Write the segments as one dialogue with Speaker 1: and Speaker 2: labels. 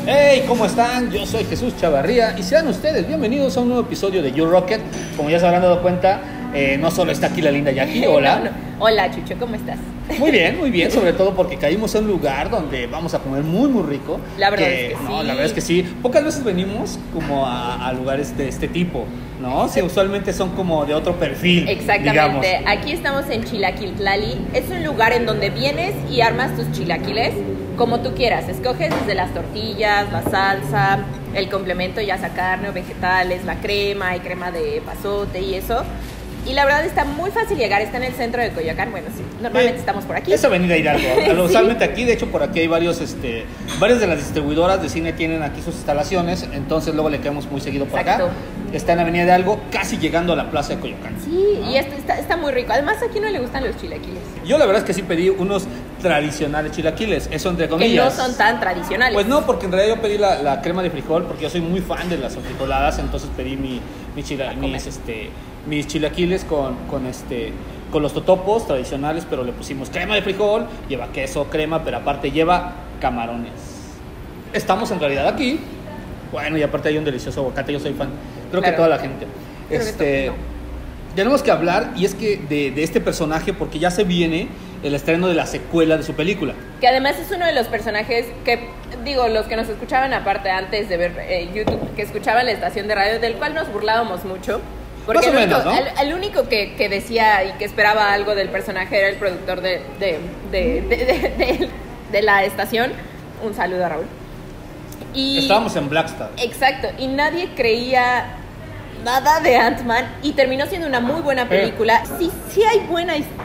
Speaker 1: Hey, ¿cómo están? Yo soy Jesús Chavarría y sean ustedes bienvenidos a un nuevo episodio de You Rocket. Como ya se habrán dado cuenta, no solo está aquí la linda Jackie. Hola.
Speaker 2: No. Hola, Chucho, ¿cómo estás?
Speaker 1: Muy bien, sobre todo porque caímos a un lugar donde vamos a comer muy rico.
Speaker 2: La verdad es que sí.
Speaker 1: No, la verdad es que sí. Pocas veces venimos como a lugares de este tipo, ¿no? Sí, usualmente son como de otro perfil.
Speaker 2: Exactamente.
Speaker 1: Digamos.
Speaker 2: Aquí estamos en Chilaquiltlali. Es un lugar en donde vienes y armas tus chilaquiles como tú quieras. Escoges desde las tortillas, la salsa, el complemento, ya sea carne o vegetales, la crema, hay crema de pasote y eso. Y la verdad está muy fácil llegar, está en el centro de Coyoacán. Bueno, sí, normalmente estamos por aquí.
Speaker 1: Es Avenida Hidalgo.
Speaker 2: Sí.
Speaker 1: Usualmente aquí, de hecho, por aquí hay varias de las distribuidoras de cine tienen aquí sus instalaciones, entonces luego le quedamos muy seguido por
Speaker 2: Exacto.
Speaker 1: acá. Está en Avenida Hidalgo, casi llegando a la plaza de Coyoacán.
Speaker 2: Sí,
Speaker 1: ¿no?
Speaker 2: y esto está muy rico. Además, aquí no le gustan los chilaquiles.
Speaker 1: Yo la verdad es que sí pedí unos tradicionales chilaquiles, eso entre
Speaker 2: Que
Speaker 1: comillas.
Speaker 2: no son tan tradicionales.
Speaker 1: Pues no, porque en realidad yo pedí la crema de frijol, porque yo soy muy fan de las frijoladas, entonces pedí mis chilaquiles con los totopos tradicionales, pero le pusimos crema de frijol, lleva queso, crema, pero aparte lleva camarones. Estamos en realidad aquí, bueno, y aparte hay un delicioso aguacate, yo soy fan, creo que
Speaker 2: Claro.
Speaker 1: toda la gente.
Speaker 2: Creo que no.
Speaker 1: Tenemos que hablar, y es que de este personaje, porque ya se viene el estreno de la secuela de su película.
Speaker 2: Que además es uno de los personajes que, digo, los que nos escuchaban aparte antes de ver YouTube, que escuchaban la estación de radio, del cual nos burlábamos mucho. Porque
Speaker 1: Más o menos, ¿no?
Speaker 2: el único que decía y que esperaba algo del personaje era el productor de la estación. Un saludo a Raúl. Y,
Speaker 1: Estábamos en Blackstar.
Speaker 2: exacto, y nadie creía nada de Ant-Man y terminó siendo una muy buena película. Sí hay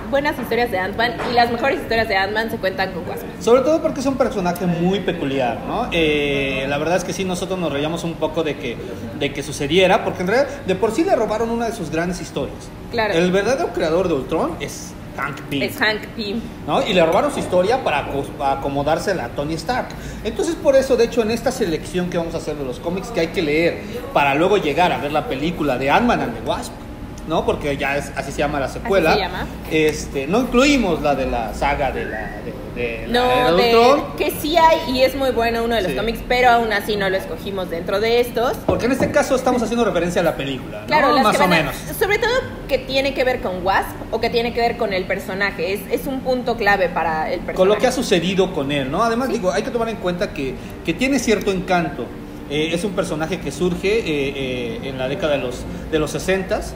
Speaker 2: buenas historias de Ant-Man y las mejores historias de Ant-Man se cuentan con Wasp.
Speaker 1: Sobre todo porque es un personaje muy peculiar, ¿no? La verdad es que sí, nosotros nos reíamos un poco de que sucediera, porque en realidad de por sí le robaron una de sus grandes historias.
Speaker 2: Claro.
Speaker 1: El verdadero creador de Ultron es Hank Pym.
Speaker 2: Es Hank Pym.
Speaker 1: ¿No? Y le robaron su historia para acomodársela a Tony Stark. Entonces, por eso, de hecho, en esta selección que vamos a hacer de los cómics que hay que leer para luego llegar a ver la película de Ant-Man and the Wasp, ¿no? Porque ya así se llama la secuela.
Speaker 2: Así se llama.
Speaker 1: No incluimos la de la saga de la
Speaker 2: No,
Speaker 1: de Ultron.
Speaker 2: que sí hay y es muy bueno uno de los
Speaker 1: Sí.
Speaker 2: cómics, pero aún así no lo escogimos dentro de estos.
Speaker 1: Porque en este caso estamos haciendo referencia a la película, ¿no?
Speaker 2: Claro, las
Speaker 1: más
Speaker 2: que
Speaker 1: o
Speaker 2: van
Speaker 1: menos.
Speaker 2: sobre todo que tiene que ver con Wasp o que tiene que ver con el personaje. Es un punto clave para el personaje.
Speaker 1: Con lo que ha sucedido con él, ¿no? Además, digo, hay que tomar en cuenta que tiene cierto encanto. Es un personaje que surge en la década de los 60s,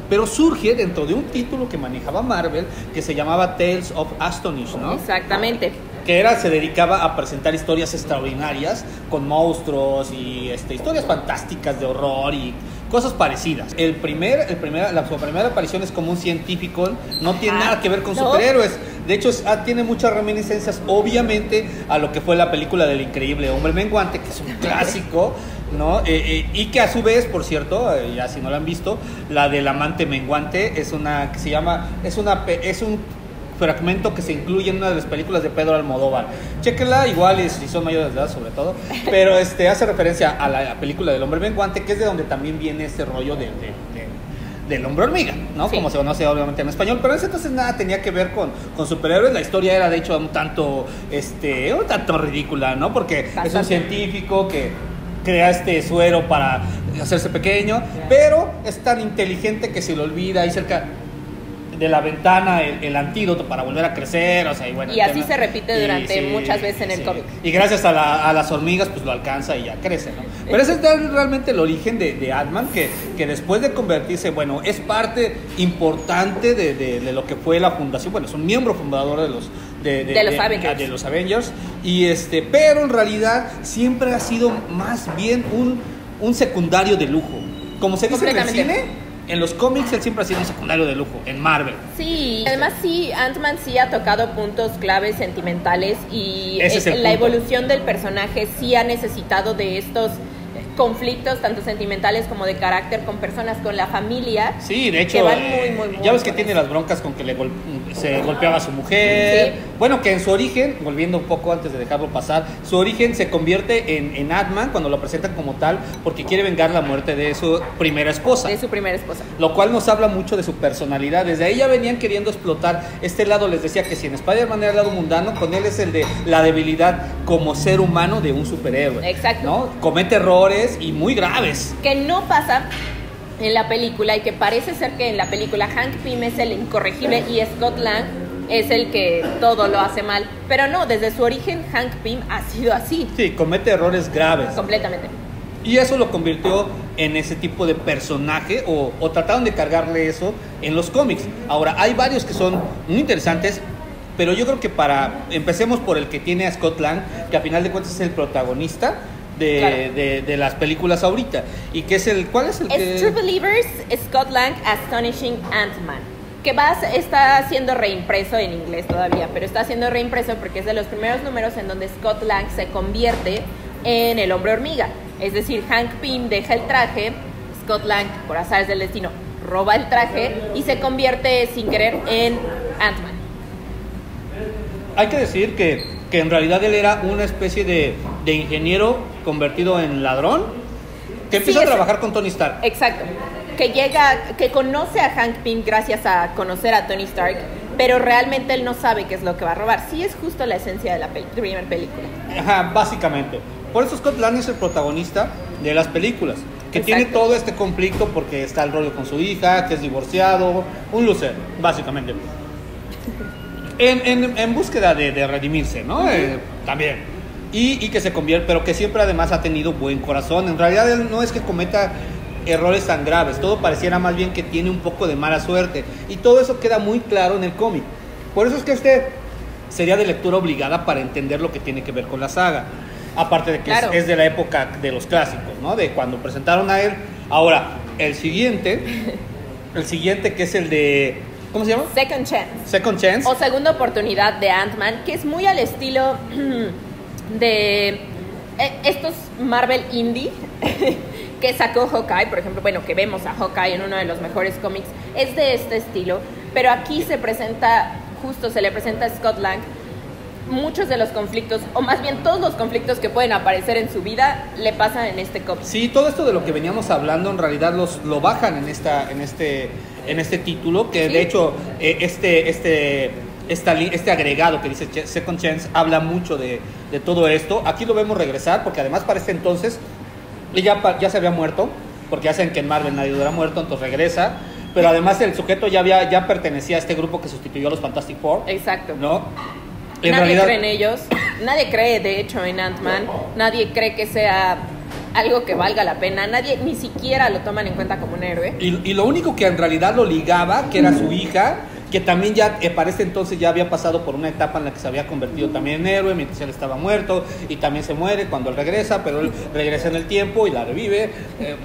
Speaker 1: pero surge dentro de un título que manejaba Marvel que se llamaba Tales of Astonish, ¿no?
Speaker 2: Exactamente.
Speaker 1: Que se dedicaba a presentar historias extraordinarias con monstruos y historias fantásticas de horror y cosas parecidas. Su primera aparición es como un científico, no tiene nada que ver con superhéroes. De hecho, tiene muchas reminiscencias, obviamente, a lo que fue la película del increíble Hombre Menguante, que es un clásico, ¿no? Y que a su vez, por cierto, ya si no la han visto, la del amante menguante es un fragmento que se incluye en una de las películas de Pedro Almodóvar. Chéquenla, igual si son mayores de edad sobre todo, pero hace referencia a la película del Hombre Menguante, que es de donde también viene este rollo del hombre hormiga, ¿no?
Speaker 2: Sí.
Speaker 1: Como se conoce obviamente en español, pero en ese entonces nada tenía que ver con superhéroes. La historia era de hecho un tanto ridícula, ¿no? Porque
Speaker 2: Bastante.
Speaker 1: es un científico que crea suero para hacerse pequeño, pero es tan inteligente que se le olvida ahí cerca de la ventana el antídoto para volver a crecer, o sea, y bueno.
Speaker 2: Y así se repite durante muchas veces en el cómic.
Speaker 1: Y gracias a las hormigas, pues lo alcanza y ya crece, ¿no? Pero ese es realmente el origen de Ant-Man, que después de convertirse, bueno, es parte importante de lo que fue la fundación, bueno, es un miembro fundador de los Avengers, pero en realidad siempre ha sido más bien un secundario de lujo. Como se dice en el cine, en los cómics él siempre ha sido un secundario de lujo, en Marvel.
Speaker 2: Sí, además sí, Ant-Man sí ha tocado puntos claves sentimentales y
Speaker 1: la
Speaker 2: evolución del personaje sí ha necesitado de estos conflictos, tanto sentimentales como de carácter, con personas, con la familia.
Speaker 1: Sí, de hecho,
Speaker 2: que van muy
Speaker 1: ya ves que tiene las broncas con que le se golpeaba a su mujer.
Speaker 2: Sí.
Speaker 1: Bueno, que en su origen, volviendo un poco antes de dejarlo pasar, su origen se convierte en Ant-Man cuando lo presentan como tal, porque quiere vengar la muerte de su primera esposa.
Speaker 2: De su primera esposa.
Speaker 1: Lo cual nos habla mucho de su personalidad. Desde ahí ya venían queriendo explotar este lado. Les decía que si en Spider-Man era el lado mundano, con él es el de la debilidad como ser humano de un superhéroe.
Speaker 2: Exacto.
Speaker 1: ¿No? Comete errores y muy graves.
Speaker 2: Que no pasa en la película y que parece ser que en la película Hank Pym es el incorregible y Scott Lang es el que todo lo hace mal. Pero no, desde su origen Hank Pym ha sido así.
Speaker 1: Sí, comete errores graves.
Speaker 2: Completamente.
Speaker 1: Y eso lo convirtió en ese tipo de personaje o trataron de cargarle eso en los cómics. Ahora, hay varios que son muy interesantes, pero yo creo que empecemos por el que tiene a Scott Lang, que a final de cuentas es el protagonista de las películas ahorita. Y que es ¿cuál es el que...?
Speaker 2: Es True Believers, Scott Lang, Astonishing Ant-Man. Que está siendo reimpreso en inglés todavía, pero está siendo reimpreso porque es de los primeros números en donde Scott Lang se convierte en el hombre hormiga. Es decir, Hank Pym deja el traje, Scott Lang, por azares del destino, roba el traje y se convierte sin querer en Ant-Man.
Speaker 1: Hay que decir que en realidad él era una especie de ingeniero convertido en ladrón, que empieza a trabajar con Tony Stark.
Speaker 2: Exacto. Que conoce a Hank Pym gracias a conocer a Tony Stark, pero realmente él no sabe qué es lo que va a robar. Sí, es justo la esencia de la primera película.
Speaker 1: Ajá, básicamente. Por eso Scott Lang es el protagonista de las películas, que tiene todo este conflicto porque está el rollo con su hija, que es divorciado, un loser, básicamente. En búsqueda de redimirse, ¿no? También. Y que se convierte, pero que siempre además ha tenido buen corazón. En realidad él no es que cometa errores tan graves, todo pareciera más bien que tiene un poco de mala suerte. Y todo eso queda muy claro en el cómic. Por eso es que sería de lectura obligada para entender lo que tiene que ver con la saga. Aparte de que es de la época de los clásicos, ¿no? De cuando presentaron a él. Ahora, el siguiente que es el de... ¿Cómo se llama?
Speaker 2: Second Chance.
Speaker 1: Second Chance.
Speaker 2: O Segunda Oportunidad de Ant-Man, que es muy al estilo de estos Marvel Indie que sacó Hawkeye, por ejemplo, bueno, que vemos a Hawkeye en uno de los mejores cómics, es de este estilo, pero aquí se le presenta a Scott Lang muchos de los conflictos, o más bien todos los conflictos que pueden aparecer en su vida, le pasan en este cómic.
Speaker 1: Sí, todo esto de lo que veníamos hablando, en realidad lo bajan en este título, que de hecho este agregado que dice Second Chance habla mucho de todo esto. Aquí lo vemos regresar, porque además para este entonces ya se había muerto, porque ya saben que en Marvel nadie dura muerto, entonces regresa. Pero además el sujeto ya pertenecía a este grupo que sustituyó a los Fantastic Four.
Speaker 2: Exacto.
Speaker 1: ¿No?
Speaker 2: Nadie cree en ellos, nadie cree de hecho en Ant-Man, nadie cree que sea algo que valga la pena, nadie ni siquiera lo toman en cuenta como un héroe.
Speaker 1: Y lo único que en realidad lo ligaba, que era su hija, que también ya para este entonces ya había pasado por una etapa en la que se había convertido también en héroe, mientras él estaba muerto, y también se muere cuando él regresa, pero él regresa en el tiempo y la revive.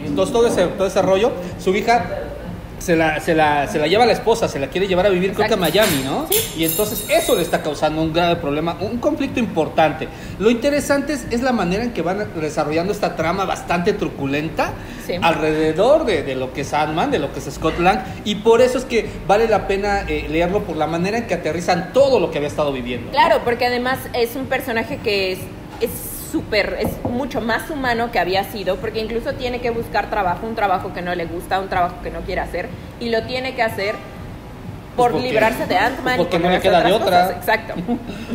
Speaker 1: Entonces todo ese rollo, su hija se la lleva la esposa, se la quiere llevar a vivir, creo que a Miami, ¿no?
Speaker 2: Sí.
Speaker 1: Y entonces eso le está causando un grave problema, un conflicto importante. Lo interesante es la manera en que van desarrollando esta trama bastante truculenta alrededor de lo que es Ant-Man, de lo que es Scott Lang, y por eso es que vale la pena leerlo por la manera en que aterrizan todo lo que había estado viviendo.
Speaker 2: Claro, porque además es un personaje que es mucho más humano que había sido, porque incluso tiene que buscar un trabajo que no le gusta, un trabajo que no quiere hacer, y lo tiene que hacer por librarse de Ant-Man.
Speaker 1: Porque no le queda de otra.
Speaker 2: Cosas. Exacto.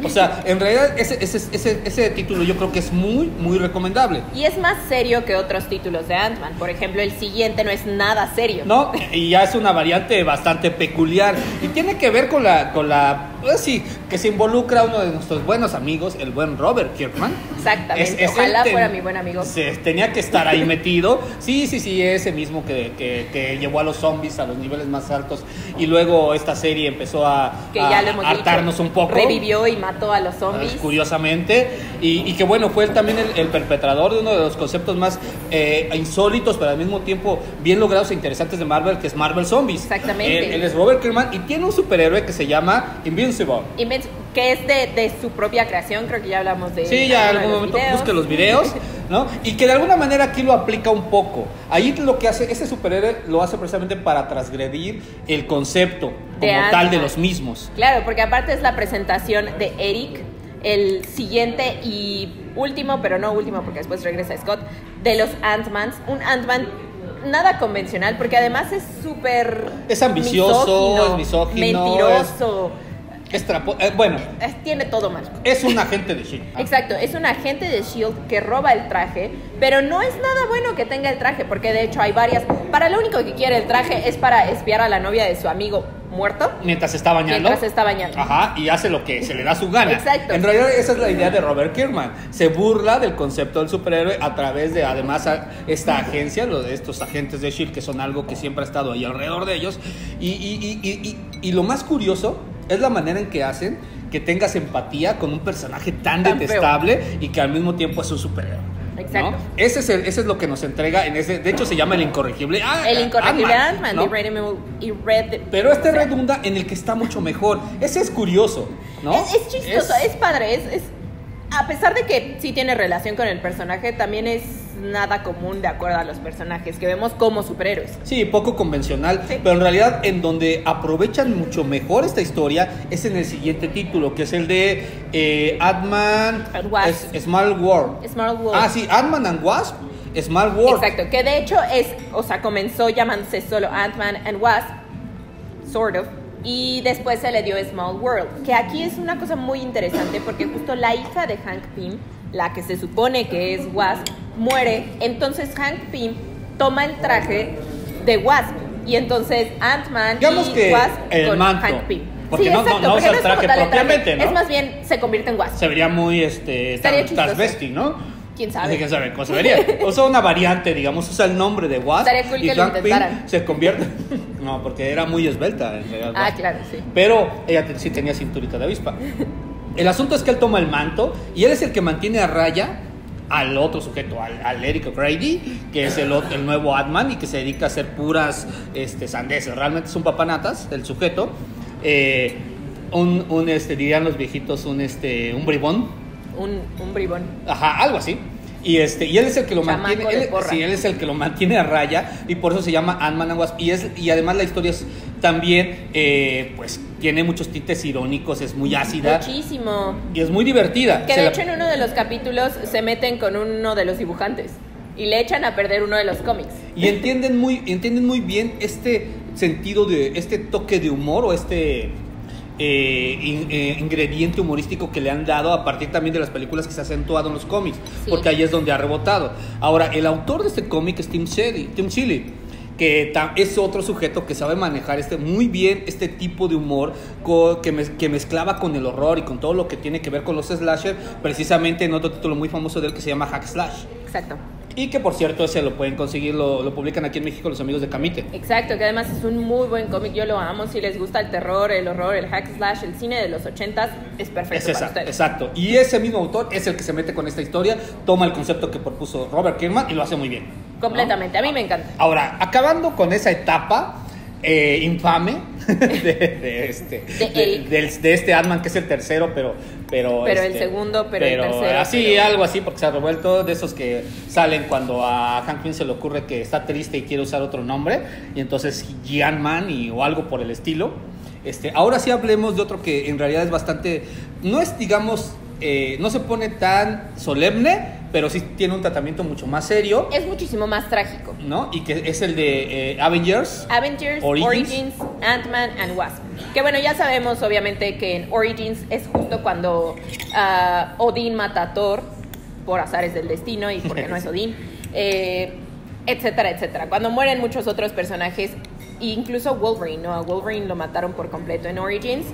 Speaker 1: O sea, en realidad ese título yo creo que es muy, muy recomendable.
Speaker 2: Y es más serio que otros títulos de Ant-Man. Por ejemplo, el siguiente no es nada serio.
Speaker 1: No, y ya es una variante bastante peculiar. Y tiene que ver con sí, que se involucra uno de nuestros buenos amigos, el buen Robert Kirkman.
Speaker 2: Exactamente, ojalá fuera mi buen amigo.
Speaker 1: Tenía que estar ahí metido. Sí, ese mismo que llevó a los zombies a los niveles más altos. Y luego esta serie empezó a hartarnos un poco.
Speaker 2: Revivió y mató a los zombies.
Speaker 1: Curiosamente. Y que bueno, fue él también el perpetrador de uno de los conceptos más insólitos, pero al mismo tiempo bien logrados e interesantes de Marvel, que es Marvel Zombies.
Speaker 2: Exactamente.
Speaker 1: Él es Robert Kirkman y tiene un superhéroe que se llama Invincible.
Speaker 2: Que es de su propia creación, creo que ya hablamos de...
Speaker 1: Sí, ya en algún momento busque los videos. ¿no? Y que de alguna manera aquí lo aplica un poco. Ahí lo que hace, ese superhéroe lo hace precisamente para transgredir el concepto como tal de los mismos.
Speaker 2: Claro, porque aparte es la presentación de Eric, el siguiente y último, pero no último porque después regresa Scott, de los Ant-Mans. Un Ant-Man nada convencional, porque además es súper...
Speaker 1: Es ambicioso, misógino,
Speaker 2: mentiroso.
Speaker 1: Bueno,
Speaker 2: tiene todo mal.
Speaker 1: Es un agente de S.H.I.E.L.D.
Speaker 2: Exacto, es un agente de S.H.I.E.L.D. que roba el traje, pero no es nada bueno que tenga el traje, porque de hecho hay varias. Para lo único que quiere el traje es para espiar a la novia de su amigo muerto.
Speaker 1: Mientras se está bañando. Ajá, y hace lo que se le da su gana.
Speaker 2: Exacto.
Speaker 1: En realidad esa es la idea de Robert Kirkman. Se burla del concepto del superhéroe a través de, además, esta agencia, lo de estos agentes de S.H.I.E.L.D., que son algo que siempre ha estado ahí alrededor de ellos. Y lo más curioso es la manera en que hacen que tengas empatía con un personaje tan detestable feo, y que al mismo tiempo es un superhéroe.
Speaker 2: Exacto.
Speaker 1: ¿No? Ese es lo que nos entrega en ese. De hecho, se llama el incorregible.
Speaker 2: El incorregible Ant-Man,
Speaker 1: ¿no? Pero este redunda en el que está mucho mejor. Ese es curioso, ¿no?
Speaker 2: Es chistoso, es padre. A pesar de que sí tiene relación con el personaje, también es nada común de acuerdo a los personajes que vemos como superhéroes.
Speaker 1: Sí, poco convencional, sí. Pero en realidad en donde aprovechan mucho mejor esta historia es en el siguiente título, que es el de Ant-Man Small World. Ah, sí, Ant-Man and Wasp, Small World.
Speaker 2: Exacto, que de hecho comenzó llamándose solo Ant-Man and Wasp, sort of, y después se le dio Small World, que aquí es una cosa muy interesante porque justo la hija de Hank Pym, la que se supone que es Wasp, muere. Entonces Hank Pym toma el traje de Wasp y entonces Ant-Man y Wasp
Speaker 1: el
Speaker 2: con
Speaker 1: manto,
Speaker 2: Hank Pym.
Speaker 1: porque
Speaker 2: sí,
Speaker 1: no
Speaker 2: usa
Speaker 1: el traje propiamente, ¿no?
Speaker 2: Es más bien se convierte en Wasp.
Speaker 1: Se vería muy transvesti, ¿no?
Speaker 2: ¿Quién sabe?
Speaker 1: ¿Quién sabe cómo se vería? Usa una variante, digamos, usa el nombre de Wasp.
Speaker 2: Estaría cool
Speaker 1: y
Speaker 2: que
Speaker 1: Hank
Speaker 2: lo
Speaker 1: Pym
Speaker 2: intentaran.
Speaker 1: se convierte... No, porque era muy esbelta en realidad.
Speaker 2: Ah, claro, sí.
Speaker 1: Pero ella sí tenía cinturita de avispa. El asunto es que él toma el manto y él es el que mantiene a raya al otro sujeto, al Eric O'Grady, que es el nuevo Ant-Man y que se dedica a hacer puras sandeces. Realmente es un papanatas, el sujeto. Dirían los viejitos, un bribón.
Speaker 2: Un bribón.
Speaker 1: Ajá, algo así. Y él es el que lo mantiene, él es el que lo mantiene a raya y por eso se llama Ant-Man and Wasp. Y además la historia es también, pues tiene muchos tintes irónicos, es muy ácida.
Speaker 2: Muchísimo.
Speaker 1: Y es muy divertida.
Speaker 2: Que de hecho en uno de los capítulos se meten con uno de los dibujantes y le echan a perder uno de los cómics.
Speaker 1: Y entienden muy bien este sentido de este toque de humor o ingrediente humorístico que le han dado a partir también de las películas que se ha acentuado en los cómics, sí. Porque ahí es donde ha rebotado. Ahora, el autor de este cómic es Tim Seeley, que es otro sujeto que sabe manejar muy bien este tipo de humor que mezclaba con el horror y con todo lo que tiene que ver con los slasher, precisamente en otro título muy famoso de él que se llama Hack Slash.
Speaker 2: Exacto.
Speaker 1: Y que por cierto ese lo pueden conseguir, lo publican aquí en México los amigos de Camite.
Speaker 2: Exacto, que además es un muy buen cómic, yo lo amo. Si les gusta el terror, el horror, el hack slash, el cine de los 80s, es perfecto para ustedes.
Speaker 1: Exacto, y ese mismo autor es el que se mete con esta historia, toma el concepto que propuso Robert Kirkman y lo hace muy bien.
Speaker 2: Completamente, ¿no? A mí me encanta.
Speaker 1: Ahora, acabando con esa etapa infame de este Ant-Man, que es el tercero, pero
Speaker 2: el segundo, pero el tercero.
Speaker 1: Así, algo así, porque se ha revuelto, de esos que salen cuando a Hank Pym se le ocurre que está triste y quiere usar otro nombre, y entonces Ant-Man o algo por el estilo. Ahora sí hablemos de otro que en realidad es bastante, no es, digamos, no se pone tan solemne, pero sí tiene un tratamiento mucho más serio.
Speaker 2: Es muchísimo más trágico,
Speaker 1: ¿no? Y que es el de Avengers
Speaker 2: Origins, Ant-Man and Wasp. Que bueno, ya sabemos obviamente que en Origins es justo cuando Odín mata a Thor por azares del destino y porque no es Odín, etcétera, etcétera. Cuando mueren muchos otros personajes, incluso Wolverine, ¿no? A Wolverine lo mataron por completo en Origins.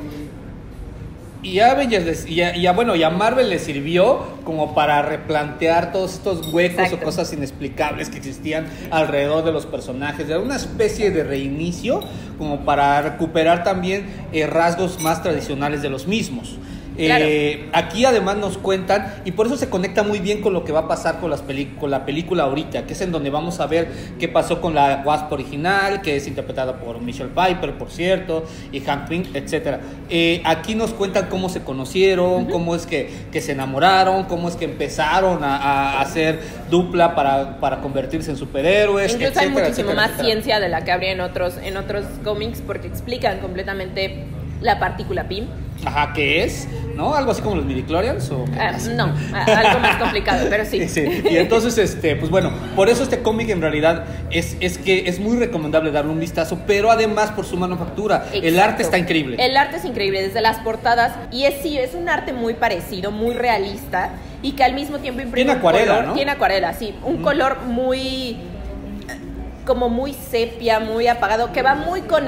Speaker 1: Y a Avengers y a Marvel le sirvió como para replantear todos estos huecos. Exacto. O cosas inexplicables que existían alrededor de los personajes, de una especie de reinicio como para recuperar también rasgos más tradicionales de los mismos.
Speaker 2: Claro.
Speaker 1: Aquí además nos cuentan, y por eso se conecta muy bien con lo que va a pasar con la película ahorita, que es en donde vamos a ver qué pasó con la Wasp original, que es interpretada por Michelle Pfeiffer, por cierto, y Hank Pym, etc. Aquí nos cuentan cómo se conocieron, cómo es que se enamoraron, cómo es que empezaron a hacer dupla para convertirse en superhéroes,
Speaker 2: Incluso
Speaker 1: etcétera,
Speaker 2: hay muchísimo
Speaker 1: etcétera,
Speaker 2: más
Speaker 1: etcétera.
Speaker 2: ciencia de la que habría en otros cómics, porque explican completamente la partícula Pym.
Speaker 1: Ajá, ¿qué es? ¿No? Algo así como los midichlorians o qué pasa?
Speaker 2: No, algo más complicado, pero sí.
Speaker 1: Sí. Y entonces, pues bueno, por eso este cómic en realidad es que es muy recomendable darle un vistazo, pero además por su manufactura.
Speaker 2: Exacto.
Speaker 1: El arte está increíble.
Speaker 2: El arte es increíble, desde las portadas, y es un arte muy parecido, muy realista, y que al mismo tiempo imprime
Speaker 1: Tiene acuarela,
Speaker 2: color,
Speaker 1: ¿no?
Speaker 2: Tiene acuarela, sí, un color muy, como muy sepia, muy apagado, que va muy con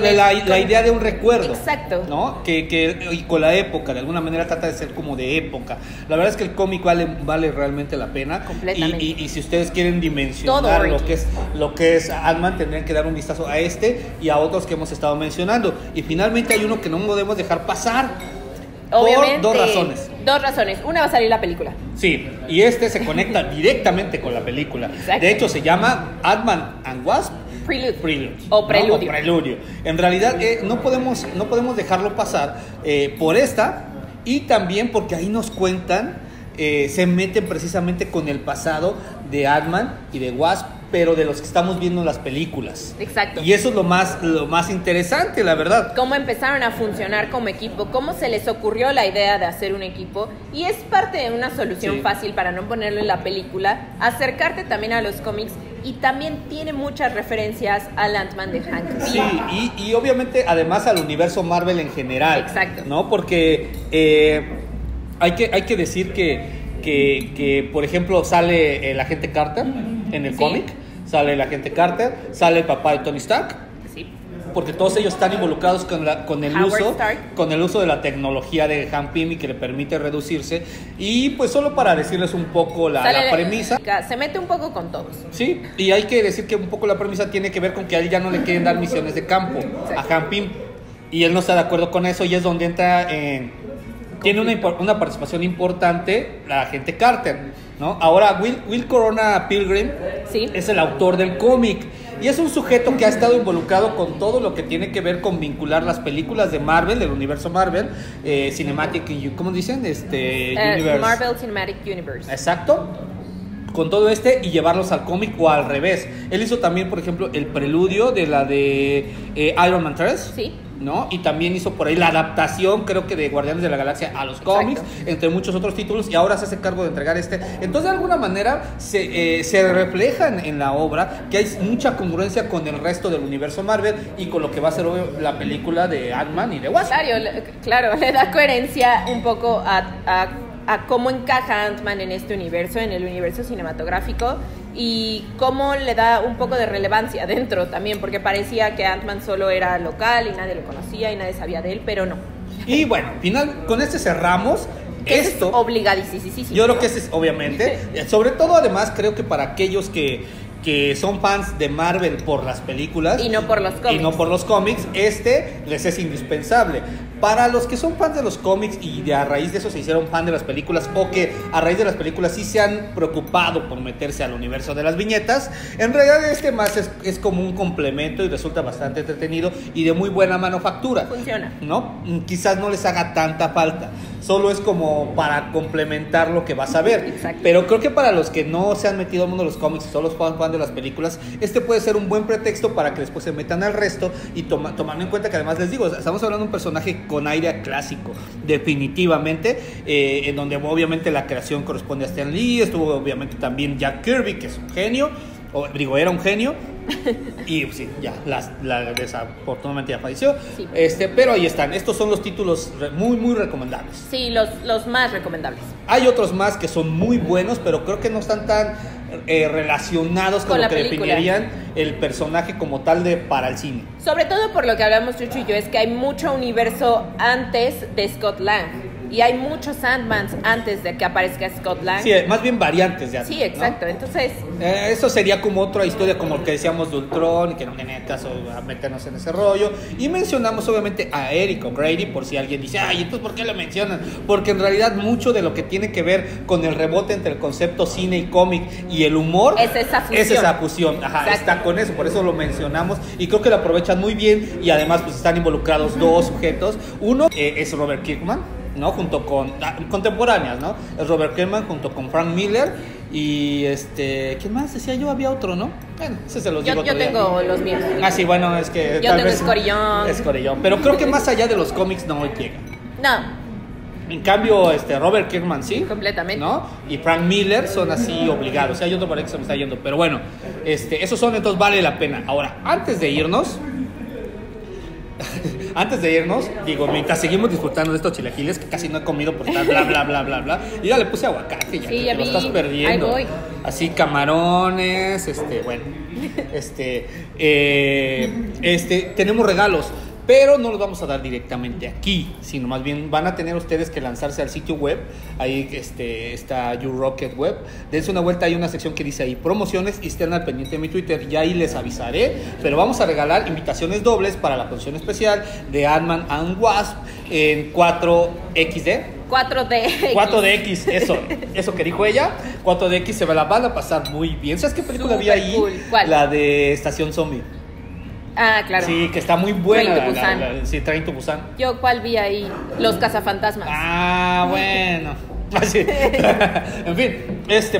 Speaker 1: la idea de un recuerdo.
Speaker 2: Exacto.
Speaker 1: ¿No? Y con la época, de alguna manera trata de ser como de época. La verdad es que el cómic vale realmente la pena.
Speaker 2: Completamente.
Speaker 1: Y si ustedes quieren dimensionar
Speaker 2: Todo
Speaker 1: lo que es Ant-Man, tendrían que dar un vistazo a este y a otros que hemos estado mencionando. Y finalmente hay uno que no podemos dejar pasar.
Speaker 2: Obviamente,
Speaker 1: por 2 razones.
Speaker 2: 2 razones. Una va a salir la película.
Speaker 1: Sí, y este se conecta directamente con la película.
Speaker 2: Exacto.
Speaker 1: De hecho, se llama Ant-Man and Wasp
Speaker 2: Prelude.
Speaker 1: ¿no?
Speaker 2: O preludio.
Speaker 1: O preludio. En realidad no podemos dejarlo pasar por esta, y también porque ahí nos cuentan, se meten precisamente con el pasado de Ant-Man y de Wasp, pero de los que estamos viendo en las películas.
Speaker 2: Exacto.
Speaker 1: Y eso es lo más interesante, la verdad.
Speaker 2: Cómo empezaron a funcionar como equipo, cómo se les ocurrió la idea de hacer un equipo, y es parte de una solución
Speaker 1: Sí.
Speaker 2: fácil para no ponerlo en la película, acercarte también a los cómics, y también tiene muchas referencias al Ant-Man de Hank Pym.
Speaker 1: Sí, y obviamente además al universo Marvel en general.
Speaker 2: Exacto.
Speaker 1: ¿No? Porque hay que decir que, por ejemplo, sale el agente Carter en el
Speaker 2: Sí.
Speaker 1: cómic, sale el agente Carter, sale el papá de Tony Stark,
Speaker 2: Sí.
Speaker 1: porque todos ellos están involucrados con el
Speaker 2: Howard
Speaker 1: uso
Speaker 2: Stark.
Speaker 1: con el uso de la tecnología de Hank Pym, y que le permite reducirse. Y pues solo para decirles un poco la premisa.
Speaker 2: Se mete un poco con todos.
Speaker 1: Sí, y hay que decir que un poco la premisa tiene que ver con que a él ya no le quieren dar misiones de campo a Hank Pym, y él no está de acuerdo con eso, y es donde entra tiene una participación importante la agente Carter, ¿no? Ahora Will Corona Pilgrim
Speaker 2: Sí.
Speaker 1: es el autor del cómic, y es un sujeto que ha estado involucrado con todo lo que tiene que ver con vincular las películas de Marvel, del universo Marvel, Cinematic, ¿cómo dicen? Universe.
Speaker 2: Marvel Cinematic Universe.
Speaker 1: Exacto, con todo y llevarlos al cómic, o al revés. Él hizo también, por ejemplo, el preludio de la de Iron Man 3.
Speaker 2: Sí.
Speaker 1: ¿No? Y también hizo por ahí la adaptación, creo que de Guardianes de la Galaxia a los cómics, entre muchos otros títulos, y ahora se hace cargo de entregar este. Entonces, de alguna manera, se refleja en la obra que hay mucha congruencia con el resto del universo Marvel y con lo que va a ser la película de Ant-Man y de Wasp.
Speaker 2: Claro, le da coherencia un poco a cómo encaja Ant-Man en este universo, en el universo cinematográfico, y cómo le da un poco de relevancia dentro también, porque parecía que Ant-Man solo era local y nadie lo conocía y nadie sabía de él, pero no.
Speaker 1: Y bueno, con este cerramos. Esto
Speaker 2: es obligadísimo.
Speaker 1: Yo creo que ese es, obviamente, sobre todo además creo que para aquellos que son fans de Marvel por las películas
Speaker 2: y no por los cómics,
Speaker 1: les es indispensable. Para los que son fans de los cómics y a raíz de eso se hicieron fan de las películas, o que a raíz de las películas sí se han preocupado por meterse al universo de las viñetas, en realidad más es como un complemento, y resulta bastante entretenido y de muy buena manufactura.
Speaker 2: Funciona.
Speaker 1: ¿No? Quizás no les haga tanta falta, solo es como para complementar lo que vas a ver.
Speaker 2: Exacto.
Speaker 1: Pero creo que para los que no se han metido al mundo de los cómics y solo son fan de las películas, puede ser un buen pretexto para que después se metan al resto, y tomando en cuenta que además les digo, estamos hablando de un personaje con aire clásico, definitivamente, en donde obviamente la creación corresponde a Stan Lee. Estuvo obviamente también Jack Kirby, que es un genio, era un genio, y pues, sí, ya desafortunadamente ya falleció.
Speaker 2: Sí.
Speaker 1: Pero ahí están, estos son los títulos muy muy recomendables.
Speaker 2: Sí, los más recomendables.
Speaker 1: Hay otros más que son muy buenos, pero creo que no están tan relacionados con lo que definirían el personaje como tal para el cine.
Speaker 2: Sobre todo por lo que hablamos Chucho y yo, es que hay mucho universo antes de Scott Lang. Y hay muchos Sandmans antes de que aparezca Scott Lang.
Speaker 1: Sí, más bien variantes de Ant-Man.
Speaker 2: Sí, exacto.
Speaker 1: ¿no?
Speaker 2: Entonces,
Speaker 1: eso sería como otra historia, como que decíamos de Ultron, y que no tiene caso a meternos en ese rollo. Y mencionamos obviamente a Eric O'Grady, por si alguien dice, ay, entonces ¿por qué lo mencionan? Porque en realidad mucho de lo que tiene que ver con el rebote entre el concepto cine y cómic y el humor
Speaker 2: es esa fusión.
Speaker 1: Es esa fusión, ajá, está con eso, por eso lo mencionamos. Y creo que lo aprovechan muy bien. Y además pues están involucrados dos sujetos. Uno es Robert Kirkman, ¿no? Junto con contemporáneas, ¿no? Es Robert Kirkman junto con Frank Miller y ¿quién más? Decía yo, había otro, ¿no? Bueno, ese se los digo.
Speaker 2: Yo tengo los míos.
Speaker 1: Ah, sí, bueno, es que
Speaker 2: yo tengo Escorillón.
Speaker 1: Escorillón, pero creo que más allá de los cómics no llega.
Speaker 2: No.
Speaker 1: En cambio, Robert Kirkman sí.
Speaker 2: Completamente.
Speaker 1: ¿No? Y Frank Miller son así obligados. O sea, hay otro por ahí que se me está yendo. Pero bueno, esos son, entonces vale la pena. Ahora, antes de irnos, digo, mientras seguimos disfrutando de estos chilaquiles que casi no he comido por estar bla, bla, bla, bla, bla. Y ya le puse aguacate, ya
Speaker 2: sí,
Speaker 1: que lo estás perdiendo.
Speaker 2: Ahí voy.
Speaker 1: Así camarones, bueno. Tenemos regalos. Pero no los vamos a dar directamente aquí, sino más bien van a tener ustedes que lanzarse al sitio web. Ahí está YouRocket Web. Dense una vuelta, hay una sección que dice ahí promociones y estén al pendiente de mi Twitter. Ya ahí les avisaré. Pero vamos a regalar invitaciones dobles para la función especial de Ant-Man and Wasp en 4XD. 4DX, eso que dijo ella. 4DX se la van a pasar muy bien. ¿Sabes qué película había ahí?
Speaker 2: Cool. ¿Cuál?
Speaker 1: La de Estación Zombie.
Speaker 2: Ah, claro.
Speaker 1: Sí, que está muy buena.
Speaker 2: Train to Busan.
Speaker 1: Sí, Train to Busan.
Speaker 2: Yo, ¿cuál vi ahí? Los cazafantasmas.
Speaker 1: Ah, bueno. Así. En fin,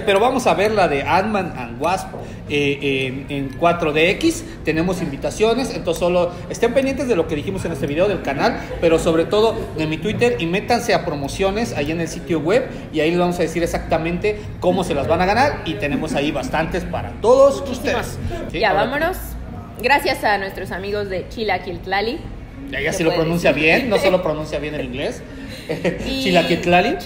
Speaker 1: pero vamos a ver la de Ant-Man and Wasp en 4DX. Tenemos invitaciones, entonces solo estén pendientes de lo que dijimos en este video del canal, pero sobre todo de mi Twitter y métanse a promociones ahí en el sitio web y ahí les vamos a decir exactamente cómo se las van a ganar y tenemos ahí bastantes para todos ustedes. ¿Sí?
Speaker 2: Ya, vámonos. Gracias a nuestros amigos de Chilaquiltlali.
Speaker 1: Ella sí lo pronuncia bien, no solo pronuncia bien el inglés. Chilaquiltlali,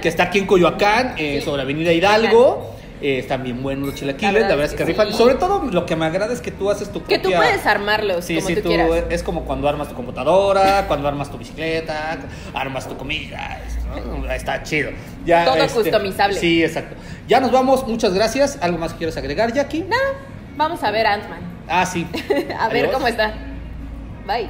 Speaker 1: que está aquí en Coyoacán, sobre Avenida Hidalgo. Están bien buenos los chilaquiles, la verdad es que rifan. Sobre todo lo que me agrada es que tú haces tu propia...
Speaker 2: Que tú puedes armarlos como tú quieras.
Speaker 1: Es como cuando armas tu computadora, cuando armas tu bicicleta, armas tu comida, ¿no? Está chido. Ya,
Speaker 2: todo customizable.
Speaker 1: Sí, exacto. Ya nos vamos, muchas gracias. ¿Algo más que quieres agregar, Jackie?
Speaker 2: No, vamos a ver Ant-Man.
Speaker 1: Ah, sí.
Speaker 2: A ver cómo está. Bye.